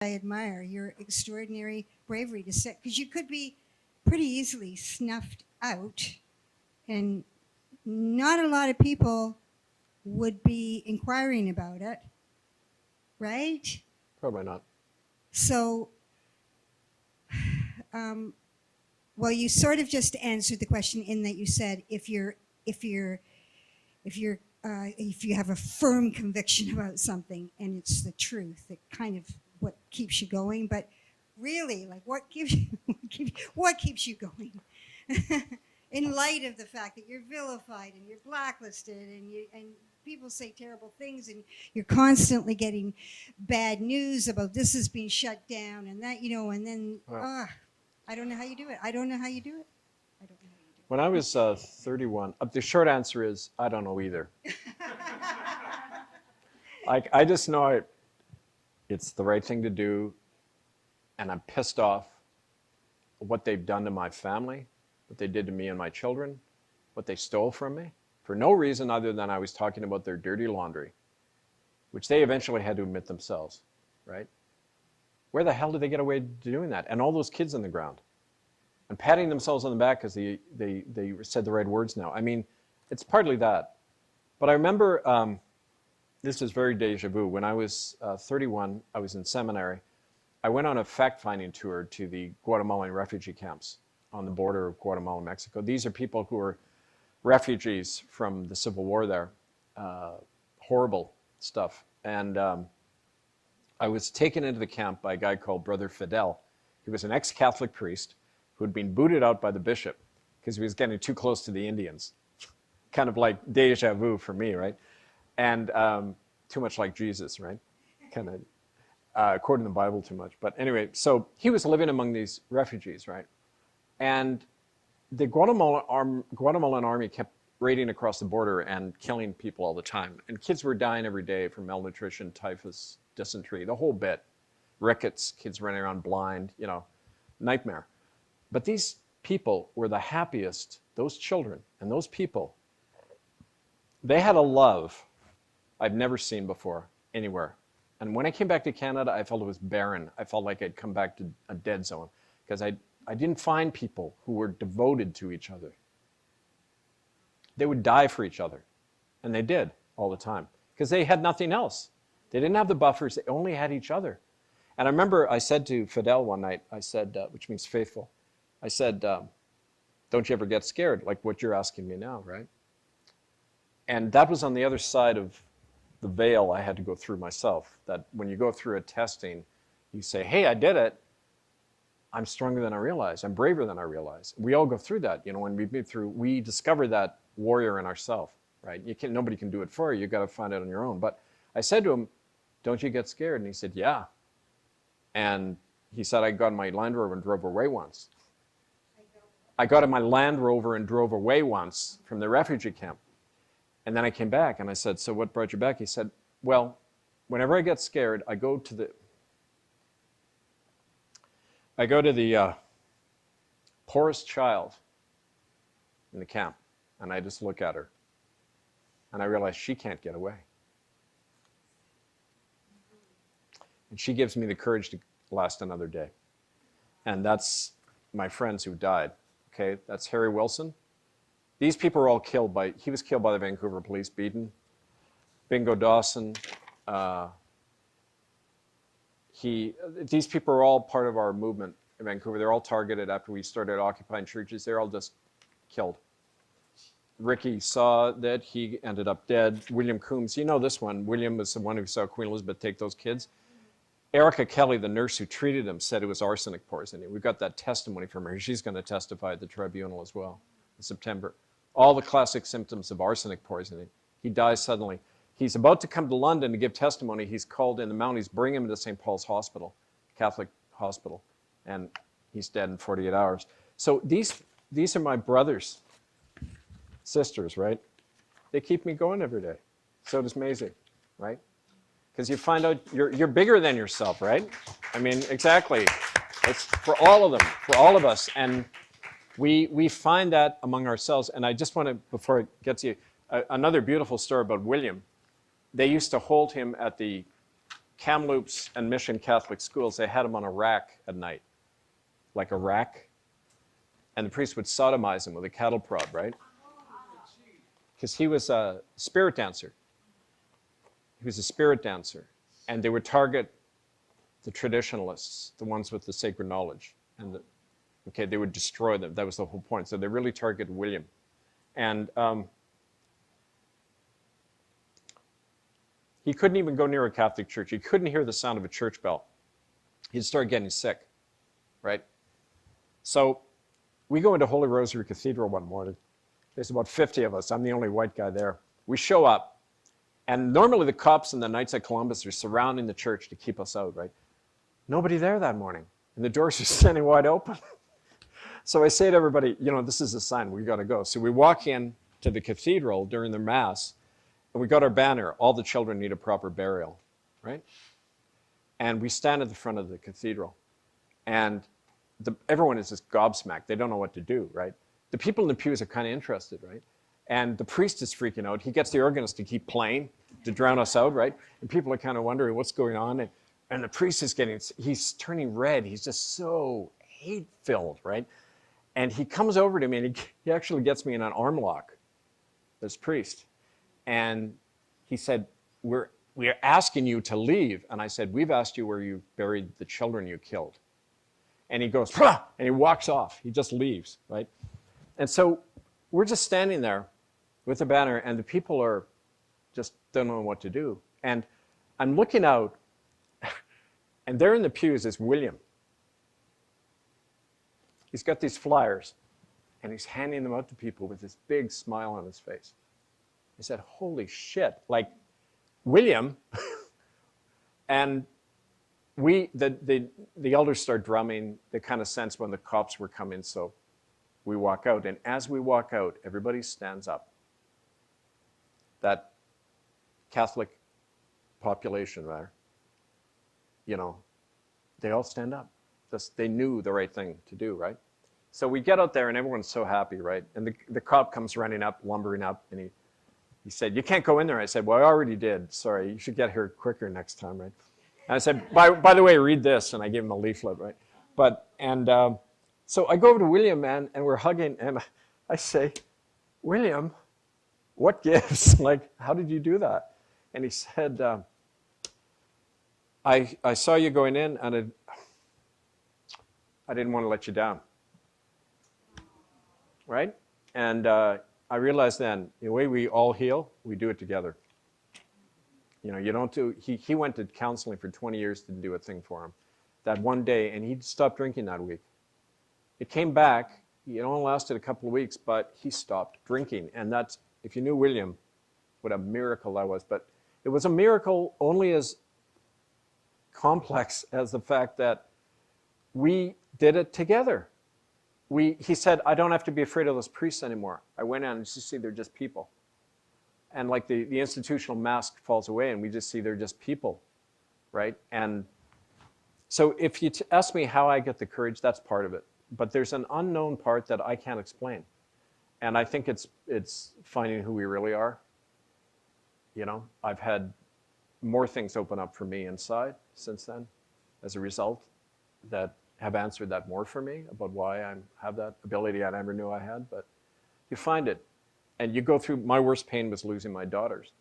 I admire your extraordinary bravery to say, because you could be pretty easily snuffed out, and not a lot of people would be inquiring about it, right? Probably not. So, well, you sort of just answered the question in that you said if you have a firm conviction about something and it's the truth, it kind of what keeps you going. But really, like, what keeps you going? In light of the fact that you're vilified and you're blacklisted and people say terrible things and you're constantly getting bad news about this is being shut down and that, and then I don't know how you do it. I don't know how you do it. I don't know how you do it. When I was 31, the short answer is I don't know either. I just know it's the right thing to do, and I'm pissed off what they've done to my family, what they did to me and my children, what they stole from me, for no reason other than I was talking about their dirty laundry, which they eventually had to admit themselves, right? Where the hell did they get away doing that? And all those kids on the ground, and patting themselves on the back because they said the right words now. I mean, it's partly that. But I remember, this is very deja vu, when I was 31, I was in seminary. I went on a fact-finding tour to the Guatemalan refugee camps on the border of Guatemala and Mexico. These are people who are refugees from the Civil War there. Horrible stuff. And I was taken into the camp by a guy called Brother Fidel. He was an ex-Catholic priest who had been booted out by the bishop because he was getting too close to the Indians. Kind of like deja vu for me, right? And too much like Jesus, right? Kind of quoting the Bible too much. But anyway, so he was living among these refugees, right? And the Guatemalan army kept raiding across the border and killing people all the time. And kids were dying every day from malnutrition, typhus, dysentery, the whole bit. Rickets, kids running around blind, nightmare. But these people were the happiest, those children and those people. They had a love I've never seen before anywhere. And when I came back to Canada, I felt it was barren. I felt like I'd come back to a dead zone because I didn't find people who were devoted to each other. They would die for each other. And they did all the time because they had nothing else. They didn't have the buffers. They only had each other. And I remember I said to Fidel one night, I said, which means faithful, I said, don't you ever get scared, like what you're asking me now, right? And that was on the other side of the veil I had to go through myself, that when you go through a testing, you say, hey, I did it. I'm stronger than I realize. I'm braver than I realize. We all go through that. When we discover that warrior in ourselves, right? Nobody can do it for you. You've got to find it on your own. But I said to him, don't you get scared? And he said, yeah. And he said, I got in my Land Rover and drove away once. I got in my Land Rover and drove away once from the refugee camp. And then I came back and I said, so what brought you back? He said, well, whenever I get scared, I go to the poorest child in the camp, and I just look at her, and I realize she can't get away. And she gives me the courage to last another day. And that's my friends who died, okay? That's Harry Wilson. These people were all he was killed by the Vancouver police, beaten. Bingo Dawson. These people are all part of our movement in Vancouver. They're all targeted after we started occupying churches. They're all just killed. Ricky saw that. He ended up dead. William Coombs, you know this one. William was the one who saw Queen Elizabeth take those kids. Erica Kelly, the nurse who treated him, said it was arsenic poisoning. We got that testimony from her. She's going to testify at the tribunal as well in September. All the classic symptoms of arsenic poisoning. He dies suddenly. He's about to come to London to give testimony. He's called in the Mounties, bring him to St. Paul's Hospital, Catholic hospital, and he's dead in 48 hours. So these are my brothers, sisters, right? They keep me going every day. So does Maisie, right? Because you find out you're bigger than yourself, right? I mean, exactly. It's for all of them, for all of us. And we find that among ourselves. And I just want to, before I get to you, another beautiful story about William. They used to hold him at the Kamloops and Mission Catholic schools, they had him on a rack at night, like a rack. And the priest would sodomize him with a cattle prod, right? Because he was a spirit dancer. He was a spirit dancer. And they would target the traditionalists, the ones with the sacred knowledge. And they would destroy them. That was the whole point. So they really targeted William. And he couldn't even go near a Catholic church. He couldn't hear the sound of a church bell. He'd start getting sick, right? So we go into Holy Rosary Cathedral one morning. There's about 50 of us. I'm the only white guy there. We show up, and normally the cops and the Knights of Columbus are surrounding the church to keep us out, right? Nobody there that morning, and the doors are standing wide open. So I say to everybody, this is a sign, we got to go. So we walk in to the cathedral during the Mass, and we got our banner, all the children need a proper burial, right? And we stand at the front of the cathedral, and everyone is just gobsmacked. They don't know what to do, right? The people in the pews are kind of interested, right? And the priest is freaking out. He gets the organist to keep playing to drown us out, right? And people are kind of wondering what's going on. And the priest is he's turning red. He's just so hate-filled, right? And he comes over to me, and he actually gets me in an arm lock, this priest. And he said, we're asking you to leave. And I said, we've asked you where you buried the children you killed. And he goes, "Pah!" And he walks off. He just leaves, right? And so we're just standing there with the banner, and the people are just don't know what to do. And I'm looking out, and there in the pews is William. He's got these flyers, and he's handing them out to people with this big smile on his face. I said, holy shit, like William. And the elders start drumming. They kind of sense when the cops were coming, so we walk out. And as we walk out, everybody stands up. That Catholic population there, they all stand up. They knew the right thing to do, right? So we get out there, and everyone's so happy, right? And the cop comes running up, lumbering up, and he said, you can't go in there. I said, well, I already did. Sorry, you should get here quicker next time, right? And I said, by the way, read this. And I gave him a leaflet, right? So I go over to William, man, and we're hugging. And I say, William, what gives? Like, how did you do that? And he said, I saw you going in, and I didn't want to let you down. Right? And I realized then, the way we all heal, we do it together. You don't do, he went to counseling for 20 years, didn't do a thing for him. That one day, and he stopped drinking that week. It came back, it only lasted a couple of weeks, but he stopped drinking. And that's, if you knew William, what a miracle that was. But it was a miracle only as complex as the fact that we did it together. He said, I don't have to be afraid of those priests anymore. I went out and just see they're just people. And like the institutional mask falls away, and we just see they're just people, right? And so if you ask me how I get the courage, that's part of it. But there's an unknown part that I can't explain. And I think it's finding who we really are. I've had more things open up for me inside since then as a result that have answered that more for me about why I have that ability I never knew I had. But you find it. And you go through, my worst pain was losing my daughters,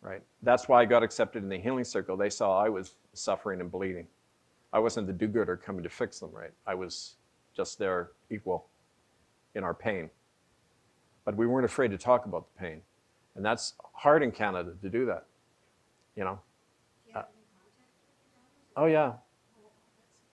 right? That's why I got accepted in the healing circle. They saw I was suffering and bleeding. I wasn't the do-gooder coming to fix them, right? I was just their equal in our pain. But we weren't afraid to talk about the pain. And that's hard in Canada to do that, Oh, yeah.